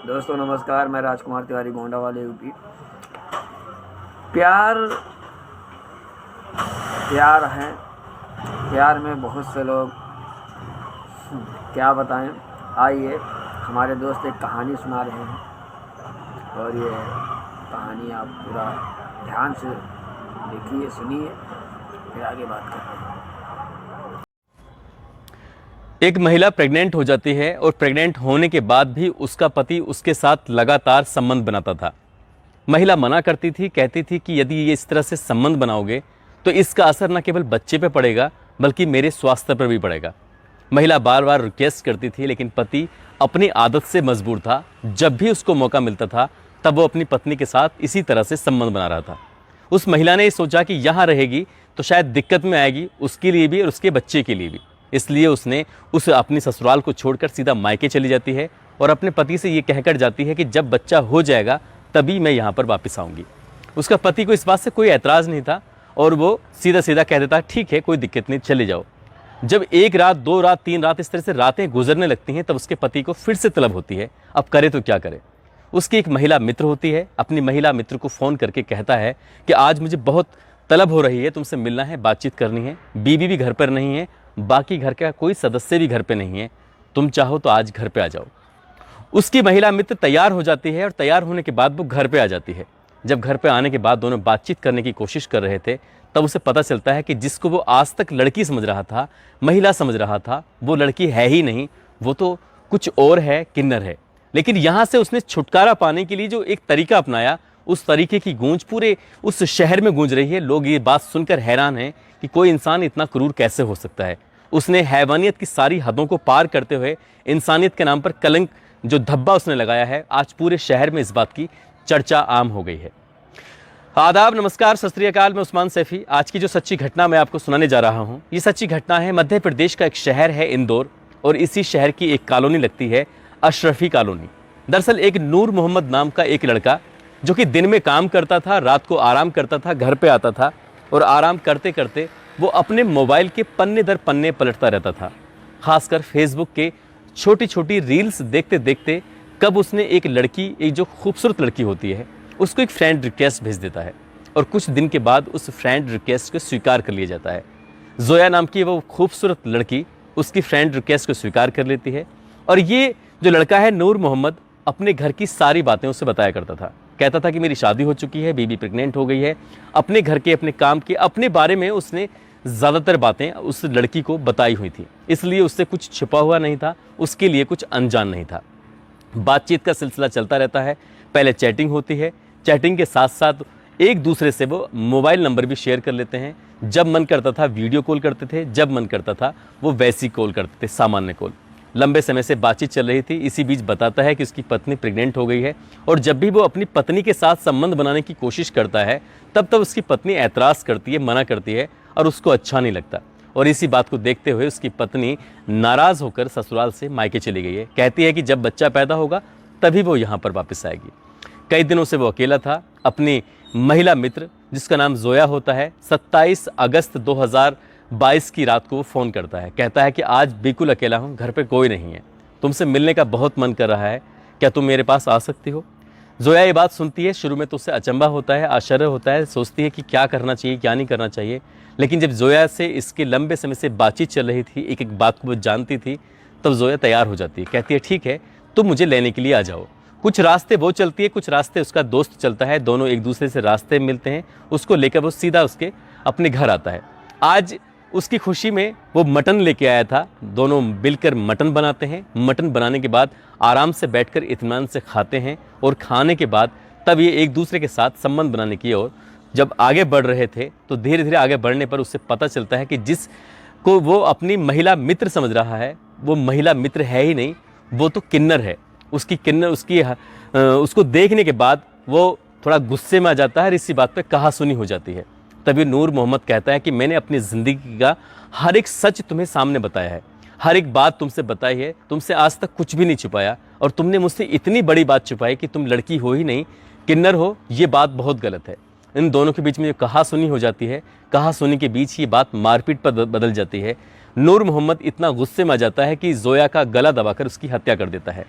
दोस्तों नमस्कार, मैं राजकुमार तिवारी, गोंडा वाले यूपी। प्यार प्यार है। प्यार में बहुत से लोग क्या बताएं। आइए, हमारे दोस्त एक कहानी सुना रहे हैं और ये कहानी आप पूरा ध्यान से देखिए, सुनिए, फिर आगे बात करते हैं। एक महिला प्रेग्नेंट हो जाती है और प्रेग्नेंट होने के बाद भी उसका पति उसके साथ लगातार संबंध बनाता था। महिला मना करती थी, कहती थी कि यदि ये इस तरह से संबंध बनाओगे तो इसका असर न केवल बच्चे पे पड़ेगा बल्कि मेरे स्वास्थ्य पर भी पड़ेगा। महिला बार बार रिक्वेस्ट करती थी, लेकिन पति अपनी आदत से मजबूर था। जब भी उसको मौका मिलता था तब वो अपनी पत्नी के साथ इसी तरह से संबंध बना रहा था। उस महिला ने सोचा कि यहाँ रहेगी तो शायद दिक्कत में आएगी, उसके लिए भी और उसके बच्चे के लिए भी। इसलिए उसने अपनी ससुराल को छोड़कर सीधा मायके चली जाती है और अपने पति से ये कहकर जाती है कि जब बच्चा हो जाएगा तभी मैं यहाँ पर वापस आऊँगी। उसका पति को इस बात से कोई एतराज़ नहीं था और वो सीधा सीधा कह देता, ठीक है, कोई दिक्कत नहीं, चले जाओ। जब 1 रात, 2 रात, 3 रात इस तरह से रातें गुजरने लगती हैं तब उसके पति को फिर से तलब होती है। अब करे तो क्या करे। उसकी एक महिला मित्र होती है। अपनी महिला मित्र को फ़ोन करके कहता है कि आज मुझे बहुत तलब हो रही है, तुमसे मिलना है, बातचीत करनी है। बीवी भी घर पर नहीं है, बाकी घर का कोई सदस्य भी घर पे नहीं है, तुम चाहो तो आज घर पे आ जाओ। उसकी महिला मित्र तैयार हो जाती है और तैयार होने के बाद वो घर पे आ जाती है। जब घर पे आने के बाद दोनों बातचीत करने की कोशिश कर रहे थे तब उसे पता चलता है कि जिसको वो आज तक लड़की समझ रहा था, महिला समझ रहा था, वो लड़की है ही नहीं, वो तो कुछ और है, किन्नर है। लेकिन यहाँ से उसने छुटकारा पाने के लिए जो एक तरीका अपनाया, उस तरीके की गूंज पूरे उस शहर में गूंज रही है। लोग ये बात सुनकर हैरान हैं कि कोई इंसान इतना क्रूर कैसे हो सकता है। उसने हैवानियत की सारी हदों को पार करते हुए इंसानियत के नाम पर कलंक जो धब्बा उसने लगाया है, आज पूरे शहर में इस बात की चर्चा आम हो गई है। आदाब, नमस्कार, सत श्री अकाल। मैं उस्मान सैफी। आज की जो सच्ची घटना मैं आपको सुनाने जा रहा हूँ, ये सच्ची घटना है मध्य प्रदेश का एक शहर है इंदौर, और इसी शहर की एक कॉलोनी लगती है अशरफी कॉलोनी। दरअसल एक नूर मोहम्मद नाम का एक लड़का जो कि दिन में काम करता था, रात को आराम करता था, घर पे आता था और आराम करते करते वो अपने मोबाइल के पन्ने दर पन्ने पलटता रहता था। खासकर फेसबुक के छोटी छोटी रील्स देखते देखते कब उसने एक लड़की, एक जो खूबसूरत लड़की होती है, उसको एक फ्रेंड रिक्वेस्ट भेज देता है और कुछ दिन के बाद उस फ्रेंड रिक्वेस्ट को स्वीकार कर लिया जाता है। जोया नाम की वो खूबसूरत लड़की उसकी फ्रेंड रिक्वेस्ट को स्वीकार कर लेती है और ये जो लड़का है नूर मोहम्मद अपने घर की सारी बातें उससे बताया करता था। कहता था कि मेरी शादी हो चुकी है, बीबी प्रेग्नेंट हो गई है। अपने घर के, अपने काम के, अपने बारे में उसने ज़्यादातर बातें उस लड़की को बताई हुई थी, इसलिए उससे कुछ छिपा हुआ नहीं था, उसके लिए कुछ अनजान नहीं था। बातचीत का सिलसिला चलता रहता है। पहले चैटिंग होती है, चैटिंग के साथ साथ एक दूसरे से वो मोबाइल नंबर भी शेयर कर लेते हैं। जब मन करता था वीडियो कॉल करते थे, जब मन करता था वो वैसी कॉल करते थे, सामान्य कॉल। लंबे समय से बातचीत चल रही थी। इसी बीच बताता है कि उसकी पत्नी प्रेग्नेंट हो गई है और जब भी वो अपनी पत्नी के साथ संबंध बनाने की कोशिश करता है तब तब उसकी पत्नी ऐतराज़ करती है, मना करती है और उसको अच्छा नहीं लगता। और इसी बात को देखते हुए उसकी पत्नी नाराज़ होकर ससुराल से मायके चली गई है। कहती है कि जब बच्चा पैदा होगा तभी वो यहाँ पर वापस आएगी। कई दिनों से वो अकेला था। अपनी महिला मित्र जिसका नाम जोया होता है, 27 अगस्त 2022 की रात को वो फ़ोन करता है। कहता है कि आज बिल्कुल अकेला हूँ, घर पे कोई नहीं है, तुमसे मिलने का बहुत मन कर रहा है, क्या तुम मेरे पास आ सकती हो। जोया ये बात सुनती है। शुरू में तो उससे अचंभा होता है, आश्चर्य होता है, सोचती है कि क्या करना चाहिए, क्या नहीं करना चाहिए। लेकिन जब जोया से इसके लंबे समय से बातचीत चल रही थी, एक एक बात को वो जानती थी, तब जोया तैयार हो जाती है। कहती है ठीक है, तुम मुझे लेने के लिए आ जाओ। कुछ रास्ते वो चलती है, कुछ रास्ते उसका दोस्त चलता है, दोनों एक दूसरे से रास्ते मिलते हैं। उसको लेकर वो सीधा उसके अपने घर आता है। आज उसकी खुशी में वो मटन लेके आया था। दोनों मिलकर मटन बनाते हैं। मटन बनाने के बाद आराम से बैठकर इत्मीनान से खाते हैं और खाने के बाद तब ये एक दूसरे के साथ संबंध बनाने की ओर जब आगे बढ़ रहे थे तो धीरे धीरे आगे बढ़ने पर उससे पता चलता है कि जिसको वो अपनी महिला मित्र समझ रहा है वो महिला मित्र है ही नहीं, वो तो किन्नर है। उसको देखने के बाद वो थोड़ा गुस्से में आ जाता है और इसी बात पे कहासुनी हो जाती है। तभी नूर मोहम्मद कहता है कि मैंने अपनी ज़िंदगी का हर एक सच तुम्हें सामने बताया है, हर एक बात तुमसे बताई है, तुमसे आज तक कुछ भी नहीं छुपाया और तुमने मुझसे इतनी बड़ी बात छुपाई कि तुम लड़की हो ही नहीं, किन्नर हो। ये बात बहुत गलत है। इन दोनों के बीच में कहासुनी हो जाती है। कहासुनी के बीच ये बात मारपीट पर बदल जाती है। नूर मोहम्मद इतना गुस्से में आ जाता है कि जोया का गला दबाकर उसकी हत्या कर देता है।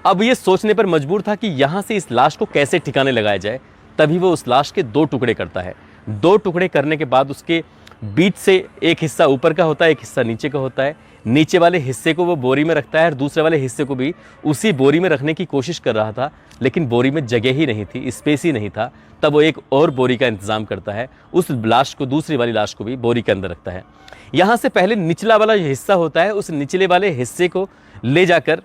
अब ये सोचने पर मजबूर था कि यहाँ से इस लाश को कैसे ठिकाने लगाया जाए। तभी वो उस लाश के 2 टुकड़े करता है। 2 टुकड़े करने के बाद उसके बीच से एक हिस्सा ऊपर का होता है, एक हिस्सा नीचे का होता है। नीचे वाले हिस्से को वो बोरी में रखता है और दूसरे वाले हिस्से को भी उसी बोरी में रखने की कोशिश कर रहा था, लेकिन बोरी में जगह ही नहीं थी, स्पेस ही नहीं था। तब वो एक और बोरी का इंतजाम करता है, उस लाश को, दूसरी वाली लाश को भी बोरी के अंदर रखता है। यहाँ से पहले निचला वाला हिस्सा होता है, उस निचले वाले हिस्से को ले जाकर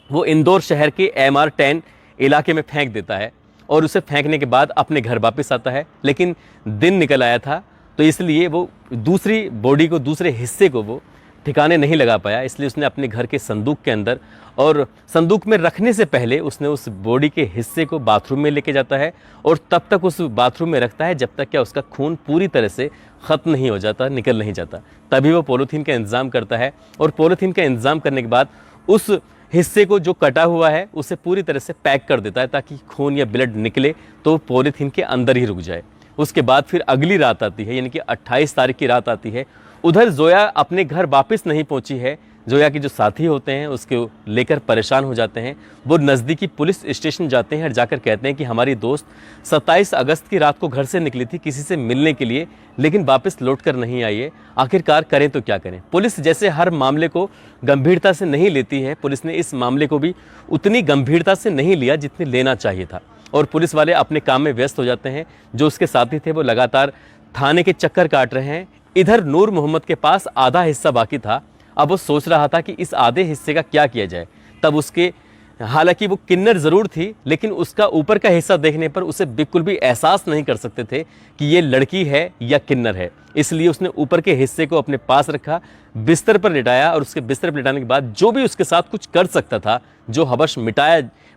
वो इंदौर शहर के MR10 इलाके में फेंक देता है और उसे फेंकने के बाद अपने घर वापस आता है। लेकिन दिन निकल आया था, तो इसलिए वो दूसरी बॉडी को, दूसरे हिस्से को वो ठिकाने नहीं लगा पाया। इसलिए उसने अपने घर के संदूक के अंदर, और संदूक में रखने से पहले उसने उस बॉडी के हिस्से को बाथरूम में लेके जाता है और तब तक उस बाथरूम में रखता है जब तक क्या उसका खून पूरी तरह से ख़त्म नहीं हो जाता, निकल नहीं जाता। तभी वो पॉलीथीन का इंतज़ाम करता है और पॉलीथीन का इंतज़ाम करने के बाद उस हिस्से को जो कटा हुआ है उसे पूरी तरह से पैक कर देता है ताकि खून या ब्लड निकले तो पॉलीथीन के अंदर ही रुक जाए। उसके बाद फिर अगली रात आती है, यानी कि 28 तारीख की रात आती है। उधर जोया अपने घर वापस नहीं पहुंची है। जोया के जो साथी होते हैं उसके लेकर परेशान हो जाते हैं। वो नज़दीकी पुलिस स्टेशन जाते हैं और जाकर कहते हैं कि हमारी दोस्त 27 अगस्त की रात को घर से निकली थी किसी से मिलने के लिए, लेकिन वापस लौट कर नहीं आई है। आखिरकार करें तो क्या करें। पुलिस जैसे हर मामले को गंभीरता से नहीं लेती है, पुलिस ने इस मामले को भी उतनी गंभीरता से नहीं लिया जितनी लेना चाहिए था और पुलिस वाले अपने काम में व्यस्त हो जाते हैं। जो उसके साथी थे वो लगातार थाने के चक्कर काट रहे हैं। इधर नूर मोहम्मद के पास आधा हिस्सा बाकी था। अब वो सोच रहा था कि इस आधे हिस्से का क्या किया जाए। तब उसके, हालांकि वो किन्नर ज़रूर थी, लेकिन उसका ऊपर का हिस्सा देखने पर उसे बिल्कुल भी एहसास नहीं कर सकते थे कि ये लड़की है या किन्नर है। इसलिए उसने ऊपर के हिस्से को अपने पास रखा, बिस्तर पर लिटाया और उसके बिस्तर पर लिटाने के बाद जो भी उसके साथ कुछ कर सकता था, जो हवस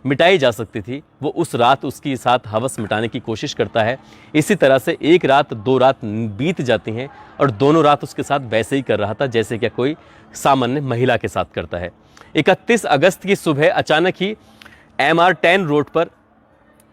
मिटाई जा सकती थी, वो उस रात उसके साथ हवस मिटाने की कोशिश करता है। इसी तरह से 1 रात 2 रात बीत जाती हैं और दोनों रात उसके साथ वैसे ही कर रहा था जैसे क्या कोई सामान्य महिला के साथ करता है। 31 अगस्त की सुबह अचानक ही MR10 रोड पर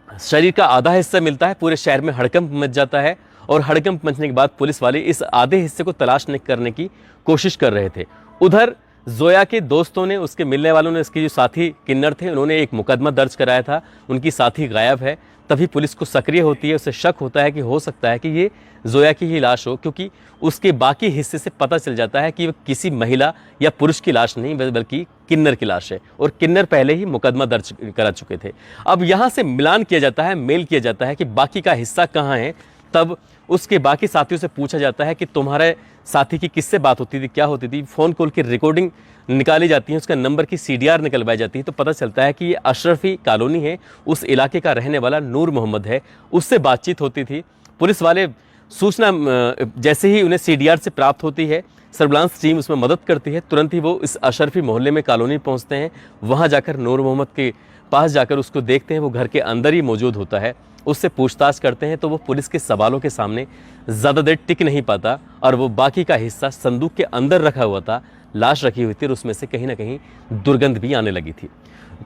शरीर का आधा हिस्सा मिलता है। पूरे शहर में हड़कंप मच जाता है और हड़कंप मचने के बाद पुलिस वाले इस आधे हिस्से को तलाश करने की कोशिश कर रहे थे। उधर जोया के दोस्तों ने, उसके मिलने वालों ने, उसके जो साथी किन्नर थे, उन्होंने एक मुकदमा दर्ज कराया था। उनकी साथी गायब है। तभी पुलिस को सक्रिय होती है, उसे शक होता है कि हो सकता है कि ये जोया की ही लाश हो, क्योंकि उसके बाकी हिस्से से पता चल जाता है कि वो किसी महिला या पुरुष की लाश नहीं बल्कि किन्नर की लाश है और किन्नर पहले ही मुकदमा दर्ज करा चुके थे। अब यहाँ से मिलान किया जाता है, मेल किया जाता है कि बाकी का हिस्सा कहाँ है। तब उसके बाकी साथियों से पूछा जाता है कि तुम्हारे साथी की किससे बात होती थी, क्या होती थी। फ़ोन कॉल की रिकॉर्डिंग निकाली जाती है, उसका नंबर की CDR निकलवाई जाती है, तो पता चलता है कि ये अशरफी कॉलोनी है, उस इलाके का रहने वाला नूर मोहम्मद है। उससे बातचीत होती थी। पुलिस वाले सूचना जैसे ही उन्हें CDR से प्राप्त होती है, सर्विलांस टीम उसमें मदद करती है। तुरंत ही वो इस अशरफी मोहल्ले में कॉलोनी पहुंचते हैं। वहां जाकर नूर मोहम्मद के पास जाकर उसको देखते हैं, वो घर के अंदर ही मौजूद होता है। उससे पूछताछ करते हैं तो वो पुलिस के सवालों के सामने ज़्यादा देर टिक नहीं पाता और वो बाकी का हिस्सा संदूक के अंदर रखा हुआ था, लाश रखी हुई थी और उसमें से कहीं ना कहीं दुर्गंध भी आने लगी थी।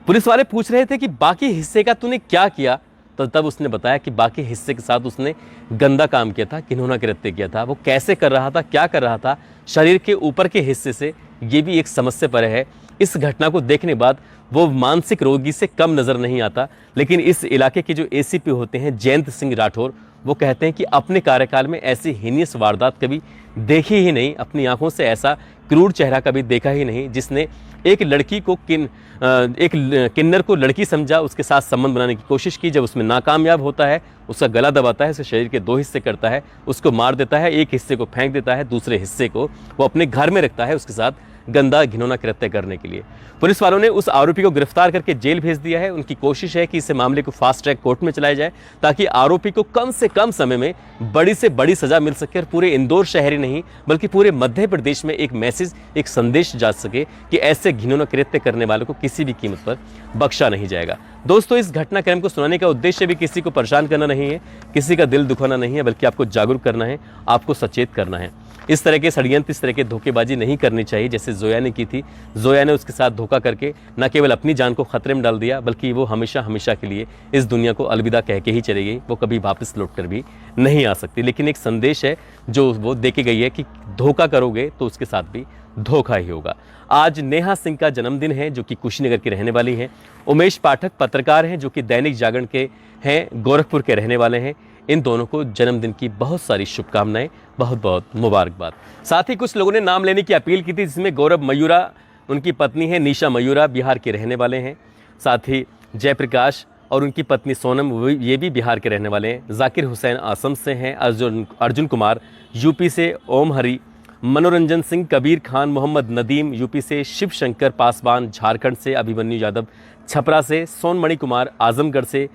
पुलिस वाले पूछ रहे थे कि बाकी हिस्से का तूने क्या किया, तो तब उसने बताया कि बाकी हिस्से के साथ उसने गंदा काम किया था, घिनौना कृत्य किया था। वो कैसे कर रहा था, क्या कर रहा था, शरीर के ऊपर के हिस्से से, ये भी एक समस्या पर है। इस घटना को देखने के बाद वो मानसिक रोगी से कम नज़र नहीं आता। लेकिन इस इलाके के जो ACP होते हैं, जयंत सिंह राठौर, वो कहते हैं कि अपने कार्यकाल में ऐसी हीनियस वारदात कभी देखी ही नहीं, अपनी आंखों से ऐसा क्रूर चेहरा कभी देखा ही नहीं, जिसने एक लड़की को एक किन्नर को लड़की समझा, उसके साथ संबंध बनाने की कोशिश की। जब उसमें नाकामयाब होता है, उसका गला दबाता है, उसके शरीर के 2 हिस्से करता है, उसको मार देता है, एक हिस्से को फेंक देता है, दूसरे हिस्से को वो अपने घर में रखता है उसके साथ गंदा घिनौना कृत्य करने के लिए। पुलिस वालों ने उस आरोपी को गिरफ्तार करके जेल भेज दिया है। उनकी कोशिश है कि इस मामले को फास्ट ट्रैक कोर्ट में चलाया जाए ताकि आरोपी को कम से कम समय में बड़ी से बड़ी सजा मिल सके और पूरे इंदौर शहर ही नहीं बल्कि पूरे मध्य प्रदेश में एक मैसेज, एक संदेश जा सके कि ऐसे घिनौना कृत्य करने वालों को किसी भी कीमत पर बख्शा नहीं जाएगा। दोस्तों, इस घटनाक्रम को सुनाने का उद्देश्य भी किसी को परेशान करना नहीं है, किसी का दिल दुखाना नहीं है, बल्कि आपको जागरूक करना है, आपको सचेत करना है। इस तरह के षड्यंत्र, इस तरह के धोखेबाजी नहीं करनी चाहिए जैसे जोया ने की थी। जोया ने उसके साथ धोखा करके न केवल अपनी जान को खतरे में डाल दिया, बल्कि वो हमेशा हमेशा के लिए इस दुनिया को अलविदा कह के ही चली गई। वो कभी वापस लौट कर भी नहीं आ सकती। लेकिन एक संदेश है जो वो दे के गई है कि धोखा करोगे तो उसके साथ भी धोखा ही होगा। आज नेहा सिंह का जन्मदिन है, जो कि कुशीनगर की रहने वाली हैं। उमेश पाठक पत्रकार हैं, जो कि दैनिक जागरण के हैं, गोरखपुर के रहने वाले हैं। इन दोनों को जन्मदिन की बहुत सारी शुभकामनाएं, बहुत बहुत मुबारकबाद। साथ ही कुछ लोगों ने नाम लेने की अपील की थी, जिसमें गौरव मयूरा, उनकी पत्नी है निशा मयूरा, बिहार के रहने वाले हैं। साथ ही जयप्रकाश और उनकी पत्नी सोनम, ये भी बिहार के रहने वाले हैं। जाकिर हुसैन आसम से हैं। अर्जुन कुमार यूपी से। ओम हरी, मनोरंजन सिंह, कबीर खान, मोहम्मद नदीम यूपी से। शिव शंकर पासवान झारखंड से। अभिमन्यु यादव छपरा से। सोनमणि कुमार आजमगढ़ से।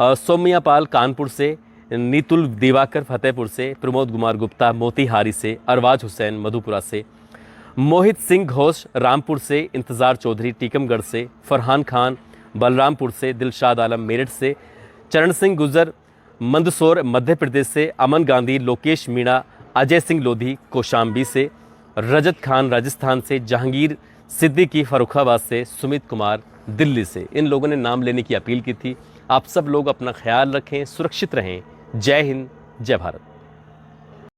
सौम्या पाल कानपुर से। नीतुल दिवाकर फतेहपुर से। प्रमोद कुमार गुप्ता मोतीहारी से। अरवाज हुसैन मधुपुरा से। मोहित सिंह घोष रामपुर से। इंतज़ार चौधरी टीकमगढ़ से। फरहान खान बलरामपुर से। दिलशाद आलम मेरठ से। चरण सिंह गुजर मंदसौर मध्य प्रदेश से। अमन गांधी, लोकेश मीणा, अजय सिंह लोधी कौशाम्बी से। रजत खान राजस्थान से। जहांगीर सिद्दीकी फर्रुखाबाद से। सुमित कुमार दिल्ली से। इन लोगों ने नाम लेने की अपील की थी। आप सब लोग अपना ख्याल रखें, सुरक्षित रहें। जय हिंद, जय भारत।